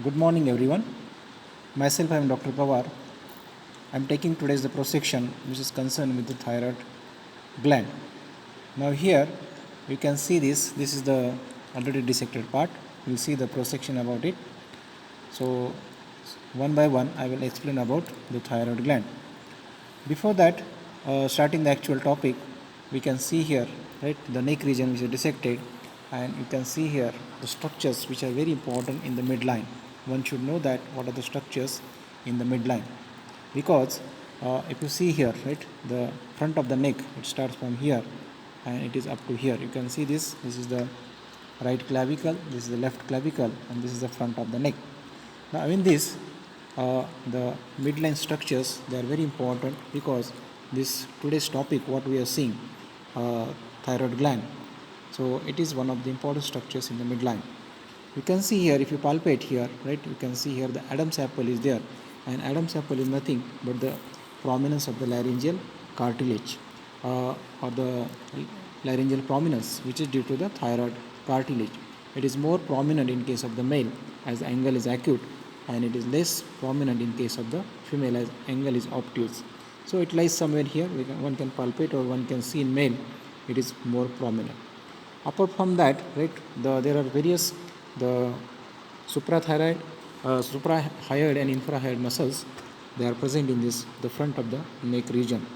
Good morning, everyone. Myself, I am Dr. Pawar. I am taking today's the prosection which is concerned with the thyroid gland. Now, here you can see this. This is the already dissected part. You will see the prosection about it. So, one by one, I will explain about the thyroid gland. Before that, starting the actual topic, we can see here, right, the neck region which is dissected, and you can see here the structures which are very important in the midline. One should know that what are the structures in the midline, because if you see here, right, the front of the neck, it starts from here and it is up to here. You can see this. This is the right clavicle, this is the left clavicle, and this is the front of the neck. Now, in this, the midline structures, they are very important because this today's topic, what we are seeing, uh, thyroid gland. So it is one of the important structures in the midline. You can see here, if you palpate here, right, you can see here the Adam's apple is there, and Adam's apple is nothing but the prominence of the laryngeal cartilage, or the laryngeal prominence, which is due to the thyroid cartilage. It is more prominent in case of the male as the angle is acute, and it is less prominent in case of the female as angle is obtuse. So it lies somewhere here. One can palpate or one can see in male, it is more prominent. Apart from that, right, there are various the suprathyroid, suprahyoid and infrahyoid muscles. They are present in this the front of the neck region.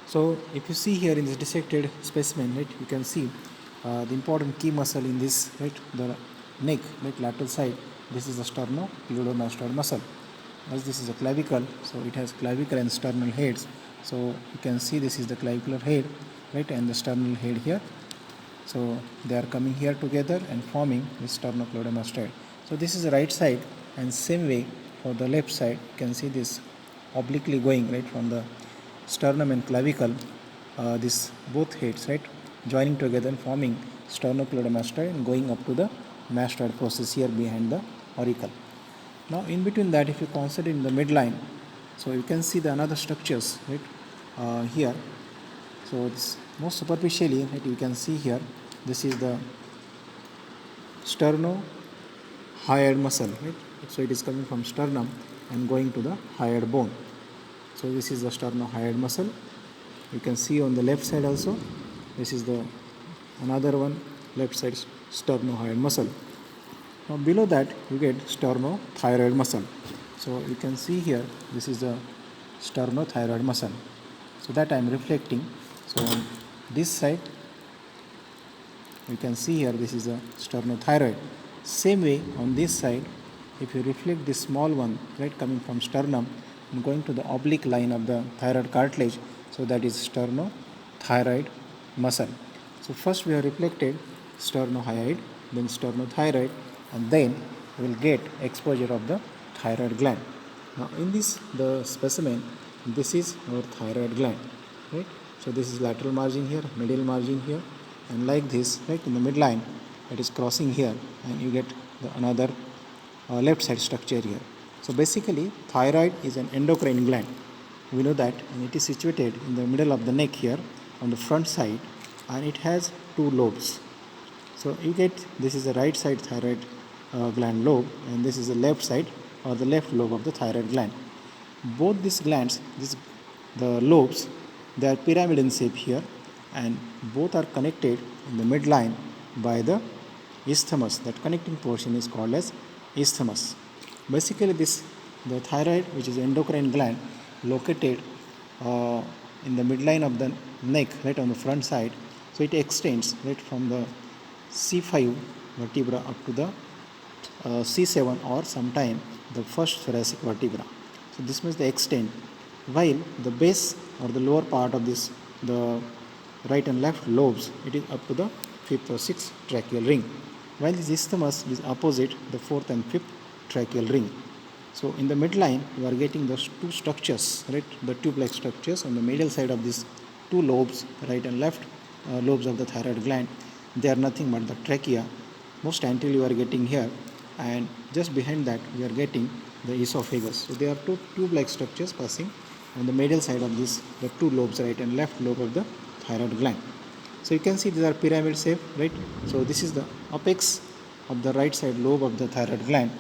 So if you see here in this dissected specimen, right, you can see the important key muscle in this, right, the neck, right, lateral side. This is the sternocleidomastoid muscle. As this is a clavicle, so it has clavicle and sternal heads. So you can see this is the clavicular head, right, and the sternal head here. So they are coming here together and forming this sternocleidomastoid. So this is the right side, and same way for the left side, you can see this obliquely going right from the sternum and clavicle, this both heads, right, joining together and forming sternocleidomastoid and going up to the mastoid process here behind the auricle. Now in between that, if you consider in the midline, so you can see the another structures, right, here. So it's most superficially, right, you can see here, this is the sternohyoid muscle, right? So it is coming from sternum and going to the hyoid bone. So this is the sternohyoid muscle. You can see on the left side also, this is the another one, left side sternohyoid muscle. Now below that you get sternothyroid muscle. So you can see here, this is the sternothyroid muscle. So that I am reflecting. So on this side, you can see here, this is a sternothyroid. Same way on this side, if you reflect this small one, right, coming from sternum and going to the oblique line of the thyroid cartilage, so that is sternothyroid muscle. So first we have reflected sternohyoid, then sternothyroid, and then we will get exposure of the thyroid gland. Now in this the specimen, this is our thyroid gland, right? So this is lateral margin here, medial margin here, and like this, right, in the midline, it is crossing here, and you get the another left side structure here. So basically, thyroid is an endocrine gland. We know that, and it is situated in the middle of the neck here on the front side, and it has two lobes. So you get this is the right side thyroid gland lobe, and this is the left side or the left lobe of the thyroid gland. Both these glands, the lobes, they are pyramid in shape here, and both are connected in the midline by the isthmus. That connecting portion is called as isthmus. Basically, the thyroid, which is endocrine gland, located in the midline of the neck, right on the front side. So it extends right from the C5 vertebra up to the C7 or sometime the first thoracic vertebra. So this means the extent, while the base or the lower part of this, the right and left lobes, it is up to the fifth or sixth tracheal ring, while this isthmus is opposite the fourth and fifth tracheal ring. So in the midline, you are getting those two structures, right, the tube-like structures on the medial side of these two lobes, right and left lobes of the thyroid gland. They are nothing but the trachea. Most anteriorly you are getting here, and just behind that we are getting the esophagus. So there are two tube-like structures passing on the medial side of this, the two lobes, right and left lobe of the thyroid gland. So you can see these are pyramid shape, right? So this is the apex of the right side lobe of the thyroid gland,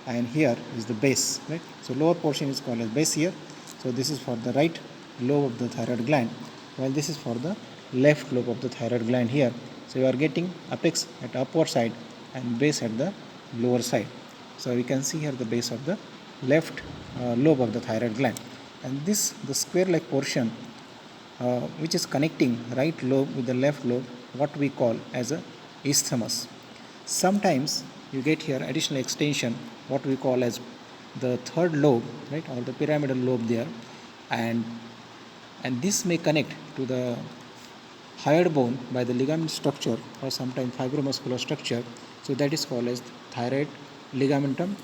and here is the base, right? So lower portion is called as base here. So this is for the right lobe of the thyroid gland, while this is for the left lobe of the thyroid gland here. So you are getting apex at upper side and base at the lower side. So we can see here the base of the left lobe of the thyroid gland, and this the square like portion which is connecting right lobe with the left lobe, what we call as a isthmus. Sometimes you get here additional extension, what we call as the third lobe, right, or the pyramidal lobe there, and this may connect to the hyoid bone by the ligament structure or sometimes fibromuscular structure. So that is called as thyroid ligamentum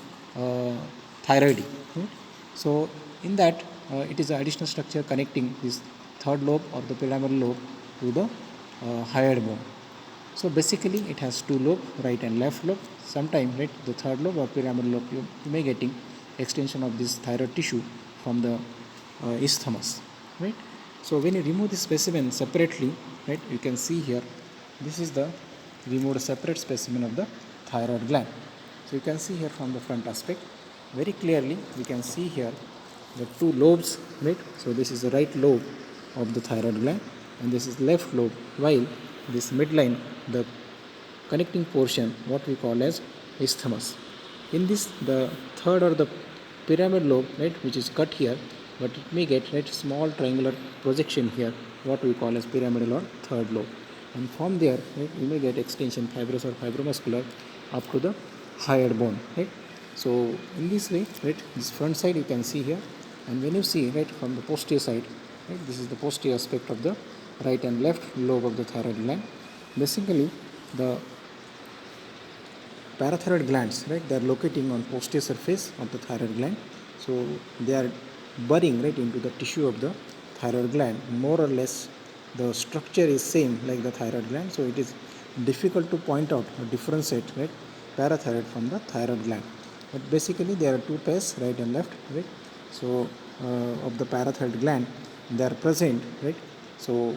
thyroidi. Right? So in that it is an additional structure connecting this third lobe or the pyramidal lobe to the hyoid bone. So basically it has two lobes, right and left lobe. Sometimes, right, the third lobe or pyramidal lobe you may getting extension of this thyroid tissue from the isthmus, right? So when you remove this specimen separately, right, you can see here this is the removed separate specimen of the thyroid gland. So you can see here from the front aspect very clearly, we can see here the two lobes, right? So this is the right lobe of the thyroid gland and this is left lobe, while this midline, the connecting portion, what we call as isthmus. In this, the third or the pyramid lobe, right, which is cut here, but it may get, right, small triangular projection here, what we call as pyramidal or third lobe. And from there, right, you may get extension fibrous or fibromuscular up to the hyoid bone, right. So in this way, right, this front side you can see here, and when you see, right, from the posterior side, right, this is the posterior aspect of the right and left lobe of the thyroid gland. Basically, the parathyroid glands, right, they are locating on posterior surface of the thyroid gland. So they are burying, right, into the tissue of the thyroid gland. More or less the structure is same like the thyroid gland, so it is difficult to point out or differentiate, right, parathyroid from the thyroid gland. But basically there are two pairs, right and left, right. So of the parathyroid gland, they are present, right. So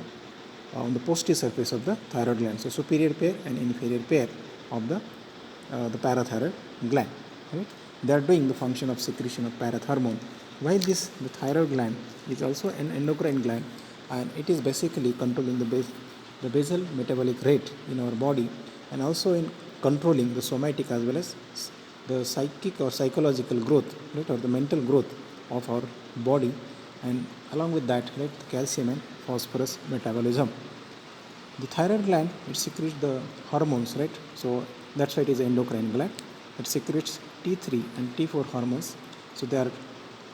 on the posterior surface of the thyroid gland. So superior pair and inferior pair of the parathyroid gland. Right? They are doing the function of secretion of parathormone. While the thyroid gland is also an endocrine gland, and it is basically controlling the basal metabolic rate in our body, and also in controlling the somatic as well as the psychic or psychological growth, right, or the mental growth of our body, and along with that, right, the calcium and phosphorus metabolism. The thyroid gland, it secretes the hormones, right? So that's why it is an endocrine gland. It secretes T3 and T4 hormones. So they are,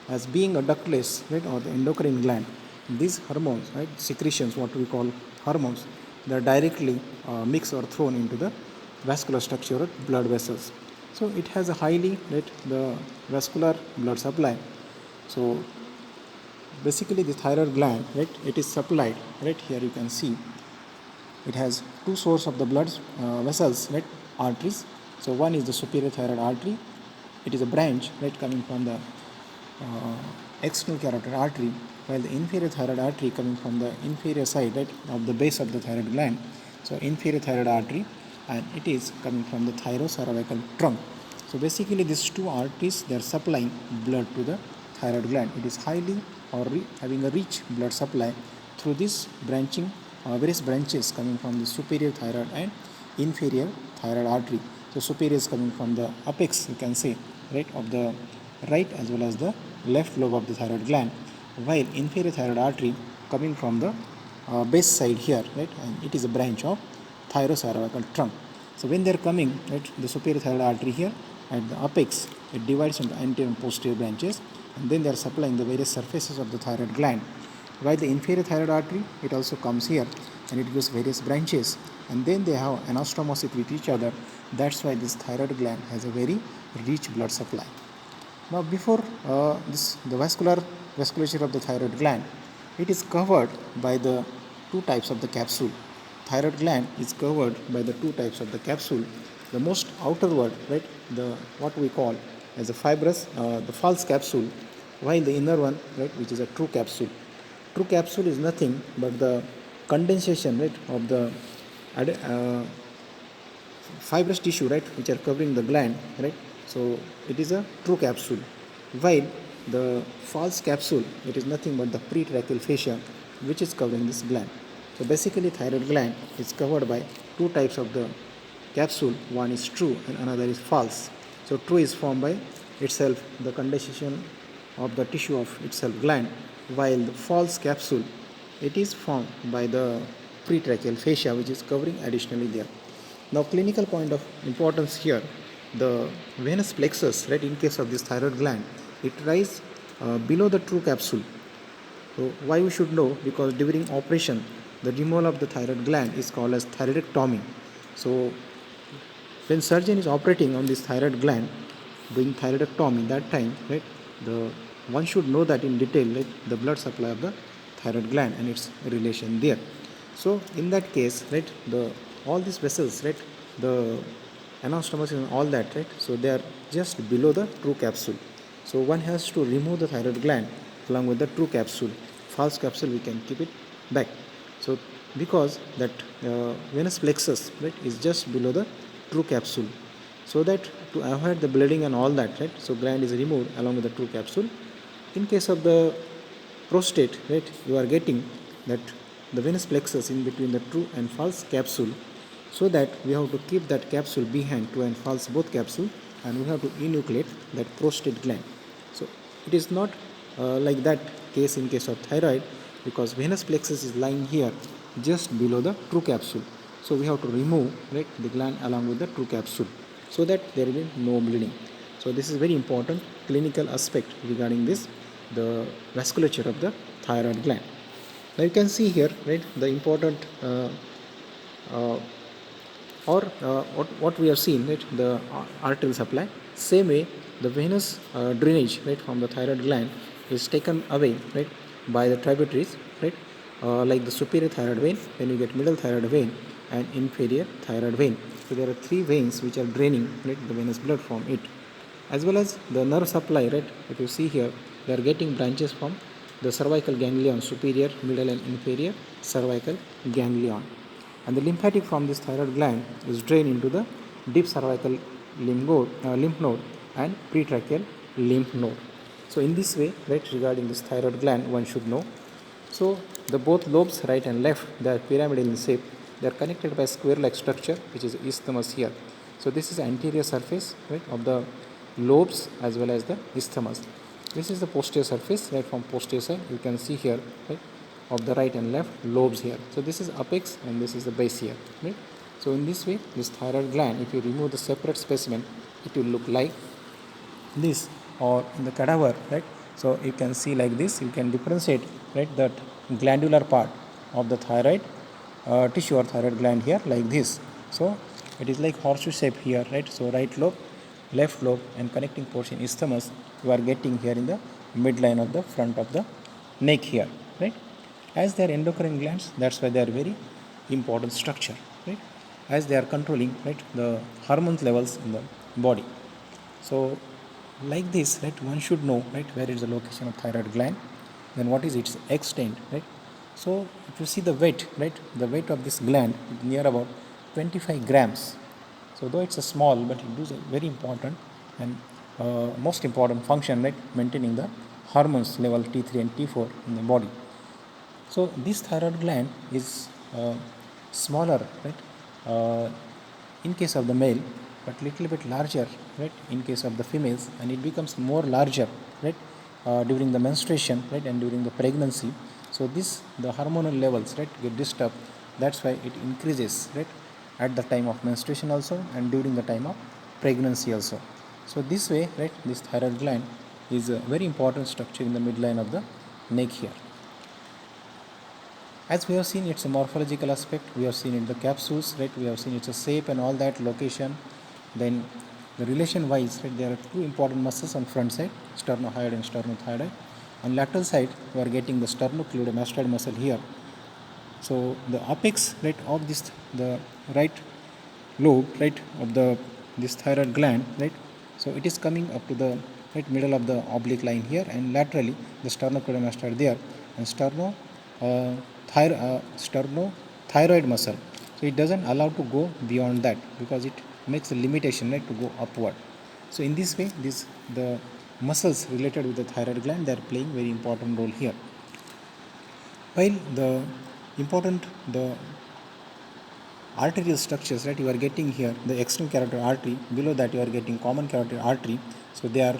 as being a ductless, right, or the endocrine gland, these hormones, right, secretions, what we call hormones, they are directly mixed or thrown into the vascular structure of blood vessels. So it has a highly, right, the vascular blood supply. So basically the thyroid gland, right, it is supplied, right, here you can see it has two sources of the blood vessels, right, arteries. So one is the superior thyroid artery, it is a branch, right, coming from the external carotid artery, while the inferior thyroid artery coming from the inferior side, right, of the base of the thyroid gland. So inferior thyroid artery, and it is coming from the thyrocervical trunk. So basically these two arteries, they are supplying blood to the thyroid gland. It is highly or having a rich blood supply through this branching various branches coming from the superior thyroid and inferior thyroid artery. So superior is coming from the apex, you can say, right, of the right as well as the left lobe of the thyroid gland, while inferior thyroid artery coming from the base side here, right, and it is a branch of thyrocervical trunk. So when they are coming, right, the superior thyroid artery here at the apex, it divides into anterior and posterior branches, and then they are supplying the various surfaces of the thyroid gland. While the inferior thyroid artery, it also comes here and it gives various branches, and then they have anastomosity with each other. That's why this thyroid gland has a very rich blood supply. Now before the vasculature of the thyroid gland, it is covered by the two types of the capsule. Thyroid gland is covered by the two types of the capsule. The most outerward, right, the what we call as a fibrous, the false capsule, while the inner one, right, which is a true capsule. True capsule is nothing but the condensation, right, of the fibrous tissue, right, which are covering the gland, right? So it is a true capsule, while the false capsule, it is nothing but the pretracheal fascia which is covering this gland. So basically thyroid gland is covered by two types of the capsule. One is true and another is false. So true is formed by itself the condensation of the tissue of itself gland, while the false capsule, it is formed by the pretracheal fascia which is covering additionally there. Now clinical point of importance here, the venous plexus, right, in case of this thyroid gland, it rises below the true capsule. So why we should know? Because during operation, the removal of the thyroid gland is called as thyroidectomy. So when surgeon is operating on this thyroid gland, doing thyroidectomy, that time, right, the one should know that in detail, like the blood supply of the thyroid gland and its relation there. So in that case, right, the all these vessels, right, the anastomosis and all that, right, so they are just below the true capsule. So one has to remove the thyroid gland along with the true capsule. False capsule we can keep it back. So because that venous plexus, right, is just below the true capsule, so that to avoid the bleeding and all that, right, so gland is removed along with the true capsule. In case of the prostate, right, you are getting that the venous plexus in between the true and false capsule, so that we have to keep that capsule behind true and false both capsule, and we have to enucleate that prostate gland. So it is not like that case in case of thyroid, because venous plexus is lying here just below the true capsule. So we have to remove, right, the gland along with the true capsule, so that there will be no bleeding. So this is very important clinical aspect regarding this, the vasculature of the thyroid gland. Now you can see here, right, the important uh, what we have seen, right, the arterial supply. Same way, the venous drainage, right, from the thyroid gland is taken away, right, by the tributaries, right, like the superior thyroid vein, then you get middle thyroid vein and inferior thyroid vein. So there are three veins which are draining, right, the venous blood from it, as well as the nerve supply, right. If you see here, they are getting branches from the cervical ganglion, superior, middle and inferior cervical ganglion, and the lymphatic from this thyroid gland is drained into the deep cervical lymph node and pretracheal lymph node. So in this way, right, regarding this thyroid gland, one should know. So the both lobes, right and left, they are pyramidal in shape. They are connected by square-like structure, which is isthmus here. So this is anterior surface, right, of the lobes as well as the isthmus. This is the posterior surface, right, from posterior side. You can see here, right, of the right and left lobes here. So this is apex and this is the base here, right. So in this way, this thyroid gland, if you remove the separate specimen, it will look like this, or in the cadaver, right. So you can see like this, you can differentiate, right, that glandular part of the thyroid tissue or thyroid gland here like this. So it is like horseshoe shape here, right. So right lobe, left lobe and connecting portion isthmus you are getting here in the midline of the front of the neck here, right. As they are endocrine glands, that's why they are very important structure, right, as they are controlling, right, the hormones levels in the body. So like this, right, one should know, right, where is the location of thyroid gland, then what is its extent, right. So if you see the weight, right, the weight of this gland is near about 25 grams. So though it's a small, but it does a very important and most important function, right, maintaining the hormones level T3 and T4 in the body. So this thyroid gland is smaller, right, in case of the male, but little bit larger, right, in case of the females, and it becomes more larger, right, during the menstruation, right, and during the pregnancy. So this, the hormonal levels, right, get disturbed. That's why it increases, right, at the time of menstruation also and during the time of pregnancy also. So this way, right, this thyroid gland is a very important structure in the midline of the neck here. As we have seen, it's a morphological aspect. We have seen it the capsules, right? We have seen its a shape and all that, location. Then the relation wise, right, there are two important muscles on front side, sternohyoid and sternothyroid. On lateral side, we are getting the sternocleidomastoid muscle here. So the apex, right, of this, the right lobe, right, of the this thyroid gland, right. So it is coming up to the right middle of the oblique line here, and laterally the sternocleidomastoid there, and sternothyroid muscle So it doesn't allow to go beyond that because it makes a limitation, right, to go upward. So in this way, the muscles related with the thyroid gland, they are playing very important role here. While the arterial structures, right, you are getting here the external carotid artery, below that you are getting common carotid artery. So they are